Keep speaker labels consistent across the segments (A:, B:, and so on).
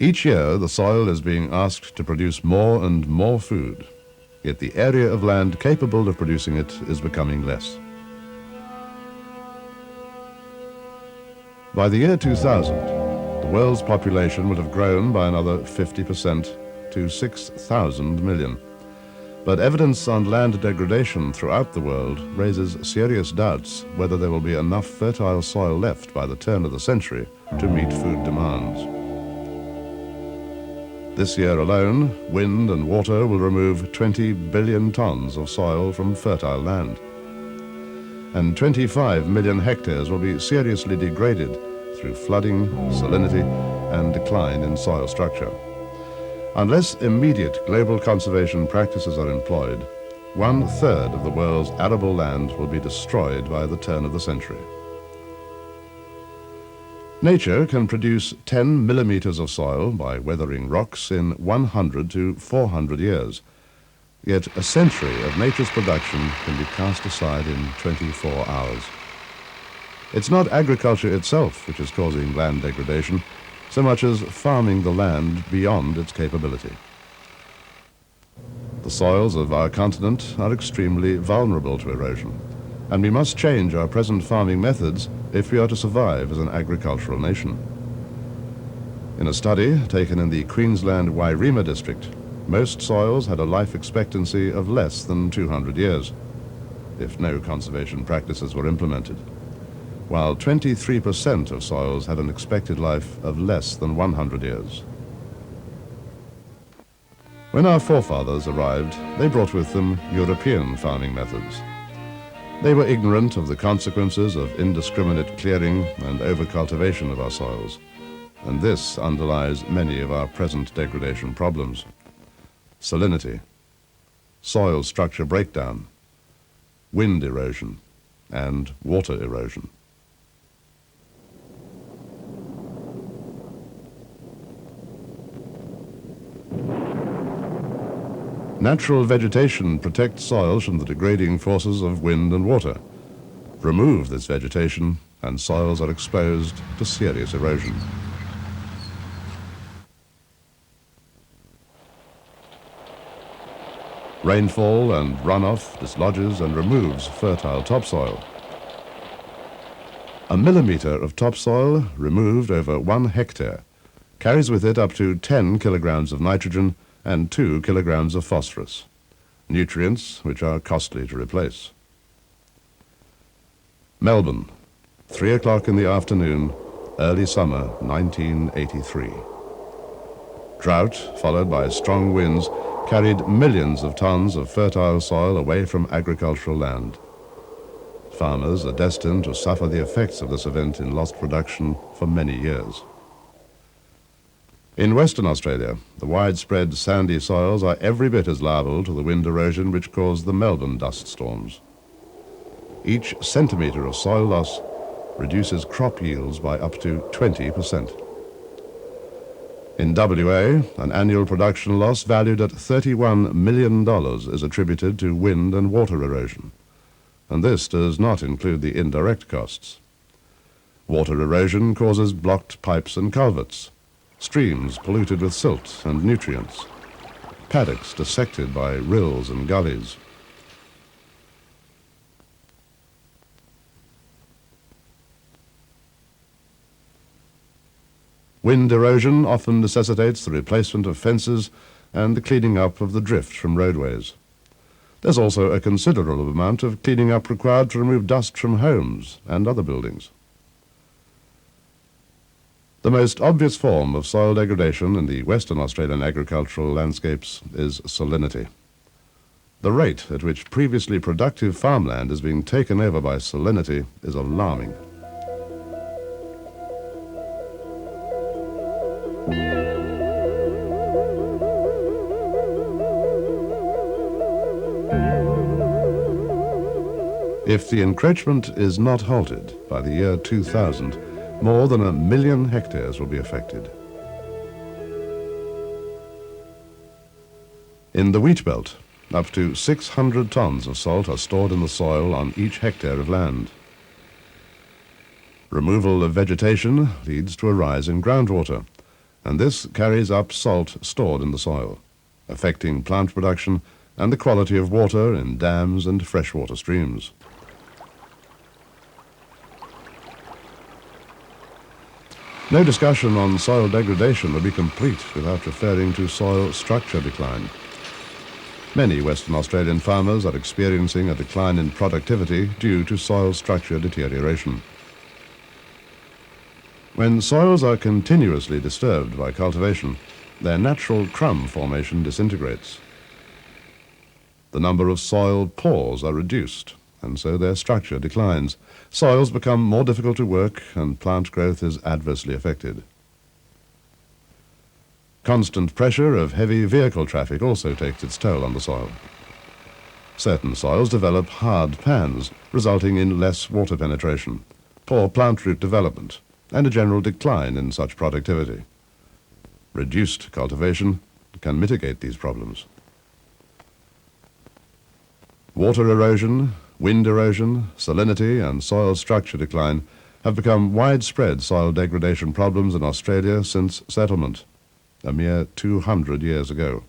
A: Each year, the soil is being asked to produce more and more food, yet the area of land capable of producing it is becoming less. By the year 2000, the world's population would have grown by another 50% to 6,000 million. But evidence on land degradation throughout the world raises serious doubts whether there will be enough fertile soil left by the turn of the century to meet food demands. This year alone, wind and water will remove 20 billion tons of soil from fertile land. And 25 million hectares will be seriously degraded through flooding, salinity, and decline in soil structure. Unless immediate global conservation practices are employed, 1/3 of the world's arable land will be destroyed by the turn of the century. Nature can produce 10 millimeters of soil by weathering rocks in 100 to 400 years. Yet a century of nature's production can be cast aside in 24 hours. It's not agriculture itself which is causing land degradation, so much as farming the land beyond its capability. The soils of our continent are extremely vulnerable to erosion, and we must change our present farming methods if we are to survive as an agricultural nation. In a study taken in the Queensland Wairima district, most soils had a life expectancy of less than 200 years, if no conservation practices were implemented, while 23% of soils had an expected life of less than 100 years. When our forefathers arrived, they brought with them European farming methods. They were ignorant of the consequences of indiscriminate clearing and overcultivation of our soils, and this underlies many of our present degradation problems. Salinity, soil structure breakdown, wind erosion, and water erosion. Natural vegetation protects soils from the degrading forces of wind and water. Remove this vegetation and soils are exposed to serious erosion. Rainfall and runoff dislodges and removes fertile topsoil. A millimeter of topsoil removed over 1 hectare carries with it up to 10 kilograms of nitrogen and 2 kilograms of phosphorus, nutrients which are costly to replace. Melbourne, 3 o'clock in the afternoon, early summer 1983. Drought, followed by strong winds, carried millions of tons of fertile soil away from agricultural land. Farmers are destined to suffer the effects of this event in lost production for many years. In Western Australia, the widespread sandy soils are every bit as liable to the wind erosion which caused the Melbourne dust storms. Each centimetre of soil loss reduces crop yields by up to 20%. In WA, an annual production loss valued at $31 million is attributed to wind and water erosion, and this does not include the indirect costs. Water erosion causes blocked pipes and culverts, streams polluted with silt and nutrients, paddocks dissected by rills and gullies. Wind erosion often necessitates the replacement of fences and the cleaning up of the drift from roadways. There's also a considerable amount of cleaning up required to remove dust from homes and other buildings. The most obvious form of soil degradation in the Western Australian agricultural landscapes is salinity. The rate at which previously productive farmland is being taken over by salinity is alarming. If the encroachment is not halted by the year 2000, more than 1 million hectares will be affected. In the wheat belt, up to 600 tons of salt are stored in the soil on each hectare of land. Removal of vegetation leads to a rise in groundwater, and this carries up salt stored in the soil, affecting plant production and the quality of water in dams and freshwater streams. No discussion on soil degradation would be complete without referring to soil structure decline. Many Western Australian farmers are experiencing a decline in productivity due to soil structure deterioration. When soils are continuously disturbed by cultivation, their natural crumb formation disintegrates. The number of soil pores are reduced, and so their structure declines. Soils become more difficult to work, and plant growth is adversely affected. Constant pressure of heavy vehicle traffic also takes its toll on the soil. Certain soils develop hard pans, resulting in less water penetration, poor plant root development, and a general decline in such productivity. Reduced cultivation can mitigate these problems. Water erosion, wind erosion, salinity, and soil structure decline have become widespread soil degradation problems in Australia since settlement, a mere 200 years ago.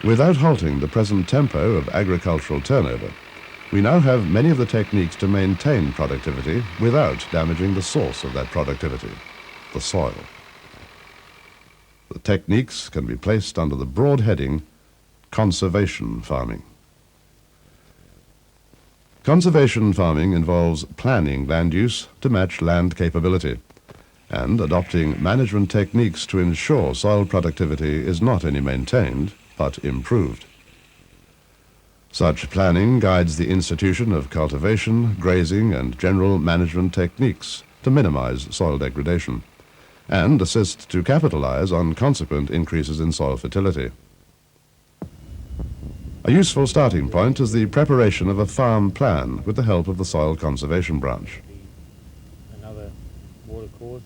A: Without halting the present tempo of agricultural turnover, we now have many of the techniques to maintain productivity without damaging the source of that productivity, the soil. The techniques can be placed under the broad heading conservation farming. Conservation farming involves planning land use to match land capability and adopting management techniques to ensure soil productivity is not only maintained but improved. Such planning guides the institution of cultivation, grazing, and general management techniques to minimize soil degradation and assist to capitalize on consequent increases in soil fertility. A useful starting point is the preparation of a farm plan with the help of the Soil Conservation Branch.
B: Another water course,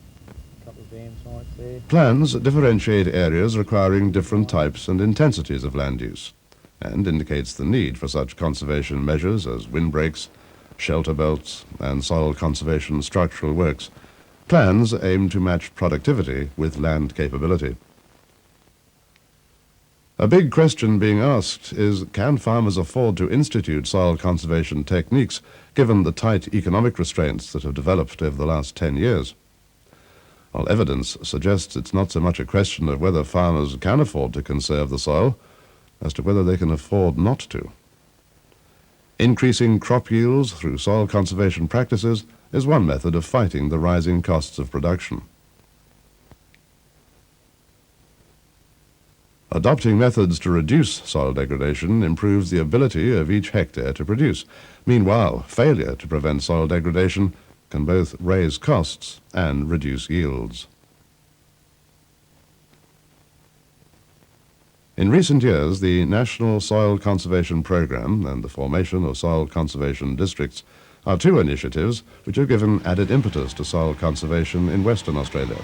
B: a couple of dam sites there.
A: Plans differentiate areas requiring different types and intensities of land use and indicates the need for such conservation measures as windbreaks, shelter belts, and soil conservation structural works. Plans aim to match productivity with land capability. A big question being asked is, can farmers afford to institute soil conservation techniques given the tight economic restraints that have developed over the last 10 years? Well, evidence suggests it's not so much a question of whether farmers can afford to conserve the soil as to whether they can afford not to. Increasing crop yields through soil conservation practices is one method of fighting the rising costs of production. Adopting methods to reduce soil degradation improves the ability of each hectare to produce. Meanwhile, failure to prevent soil degradation can both raise costs and reduce yields. In recent years, the National Soil Conservation Programme and the formation of soil conservation districts are two initiatives which have given added impetus to soil conservation in Western Australia.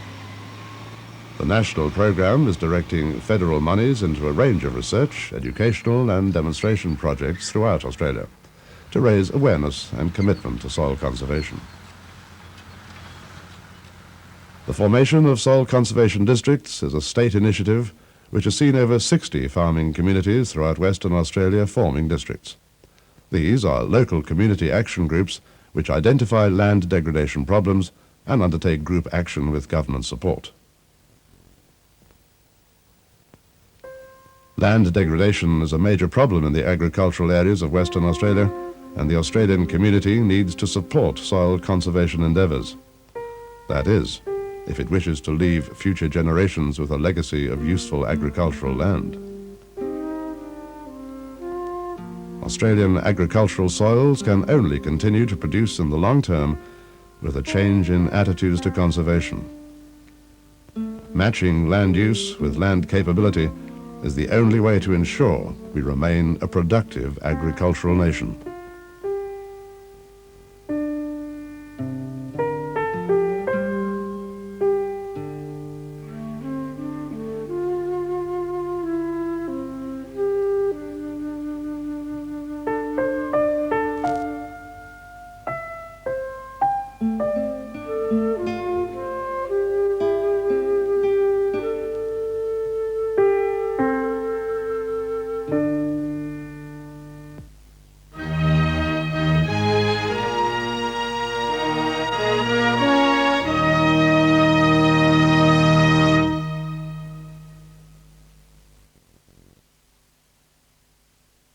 A: The national programme is directing federal monies into a range of research, educational and demonstration projects throughout Australia to raise awareness and commitment to soil conservation. The formation of soil conservation districts is a state initiative which has seen over 60 farming communities throughout Western Australia forming districts. These are local community action groups which identify land degradation problems and undertake group action with government support. Land degradation is a major problem in the agricultural areas of Western Australia, and the Australian community needs to support soil conservation endeavours. That is, if it wishes to leave future generations with a legacy of useful agricultural land. Australian agricultural soils can only continue to produce in the long term with a change in attitudes to conservation. Matching land use with land capability is the only way to ensure we remain a productive agricultural nation.